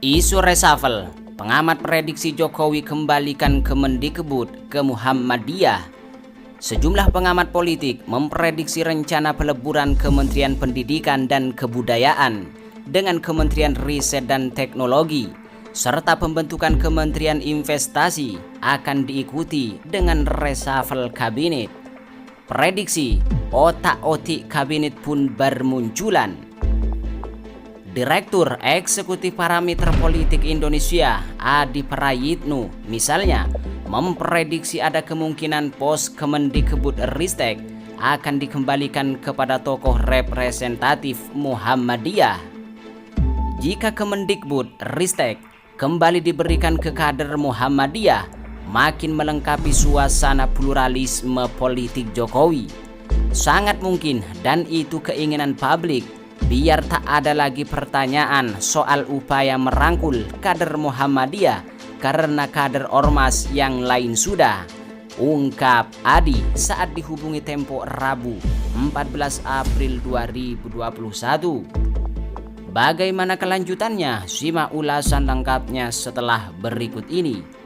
Isu reshuffle, pengamat prediksi Jokowi kembalikan Kemendikbud ke Muhammadiyah. Sejumlah pengamat politik memprediksi rencana peleburan Kementerian Pendidikan dan Kebudayaan dengan Kementerian Riset dan Teknologi, serta pembentukan Kementerian Investasi akan diikuti dengan reshuffle kabinet. Prediksi otak-otik kabinet pun bermunculan. Direktur Eksekutif Parameter Politik Indonesia, Adi Prayitno, misalnya, memprediksi ada kemungkinan pos Kemendikbud Ristek akan dikembalikan kepada tokoh representatif Muhammadiyah. Jika Kemendikbud Ristek kembali diberikan ke kader Muhammadiyah, makin melengkapi suasana pluralisme politik Jokowi. Sangat mungkin, dan itu keinginan publik, biar tak ada lagi pertanyaan soal upaya merangkul kader Muhammadiyah karena kader ormas yang lain sudah, ungkap Adi saat dihubungi Tempo Rabu 14 April 2021. Bagaimana kelanjutannya? Simak ulasan lengkapnya setelah berikut ini.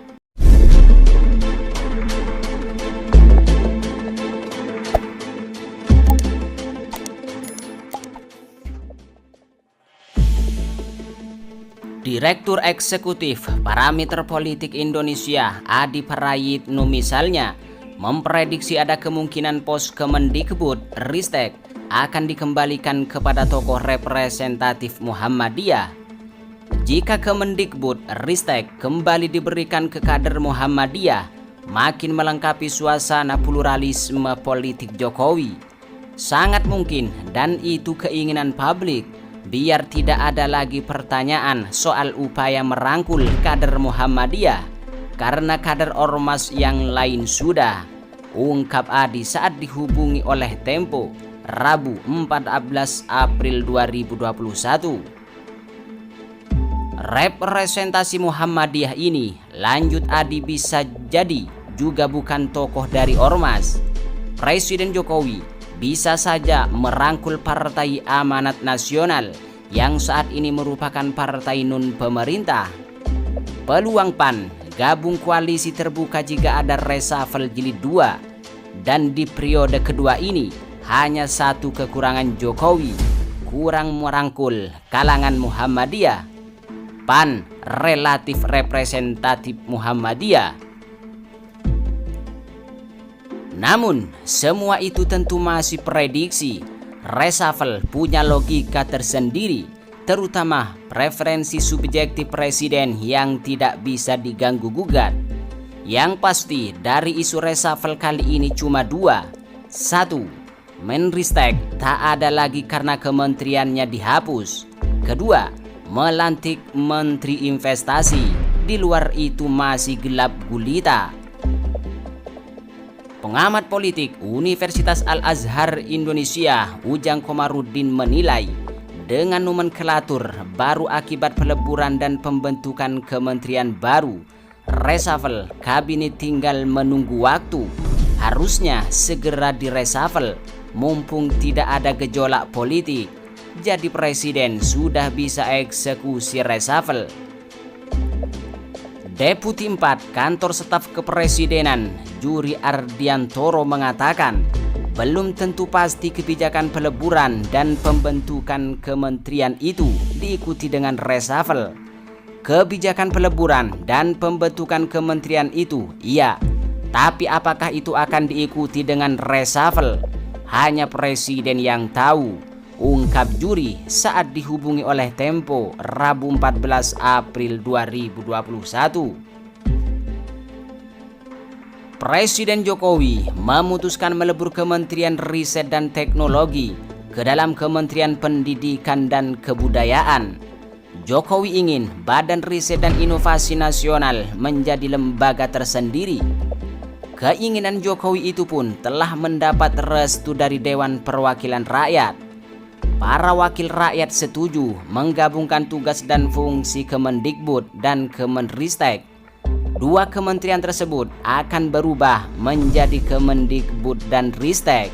Direktur Eksekutif Parameter Politik Indonesia, Adi Prayitno misalnya, memprediksi ada kemungkinan pos Kemendikbud Ristek akan dikembalikan kepada tokoh representatif Muhammadiyah. Jika Kemendikbud Ristek kembali diberikan ke kader Muhammadiyah, makin melengkapi suasana pluralisme politik Jokowi. Sangat mungkin, dan itu keinginan publik, biar tidak ada lagi pertanyaan soal upaya merangkul kader Muhammadiyah karena kader ormas yang lain sudah, ungkap Adi saat dihubungi oleh Tempo Rabu 14 April 2021. Representasi Muhammadiyah ini, lanjut Adi, bisa jadi juga bukan tokoh dari ormas. Presiden Jokowi bisa saja merangkul Partai Amanat Nasional yang saat ini merupakan partai non-pemerintah. Peluang PAN gabung koalisi terbuka jika ada reshuffle jilid 2. Dan di periode kedua ini, hanya satu kekurangan Jokowi, kurang merangkul kalangan Muhammadiyah. PAN relatif representatif Muhammadiyah. Namun, semua itu tentu masih prediksi. Reshuffle punya logika tersendiri, terutama preferensi subjektif presiden yang tidak bisa diganggu-gugat. Yang pasti, dari isu reshuffle kali ini cuma dua. Satu, Menristek tak ada lagi karena kementeriannya dihapus. Kedua, melantik Menteri Investasi. Di luar itu masih gelap gulita. Pengamat politik Universitas Al-Azhar Indonesia, Ujang Komarudin menilai, dengan nomenklatur baru akibat peleburan dan pembentukan kementerian baru, reshuffle kabinet tinggal menunggu waktu. Harusnya segera direshuffle, mumpung tidak ada gejolak politik. Jadi presiden sudah bisa eksekusi reshuffle. Deputi 4 Kantor Staf Kepresidenan, Juri Ardiantoro mengatakan, belum tentu pasti kebijakan peleburan dan pembentukan kementerian itu diikuti dengan reshuffle. Kebijakan peleburan dan pembentukan kementerian itu, iya, tapi apakah itu akan diikuti dengan reshuffle? Hanya presiden yang tahu, ungkap Juri saat dihubungi oleh Tempo Rabu 14 April 2021. Presiden Jokowi memutuskan melebur Kementerian Riset dan Teknologi ke dalam Kementerian Pendidikan dan Kebudayaan. Jokowi ingin Badan Riset dan Inovasi Nasional menjadi lembaga tersendiri. Keinginan Jokowi itu pun telah mendapat restu dari Dewan Perwakilan Rakyat. Para wakil rakyat setuju menggabungkan tugas dan fungsi Kemendikbud dan Kemenristek. Dua kementerian tersebut akan berubah menjadi Kemendikbud dan Ristek.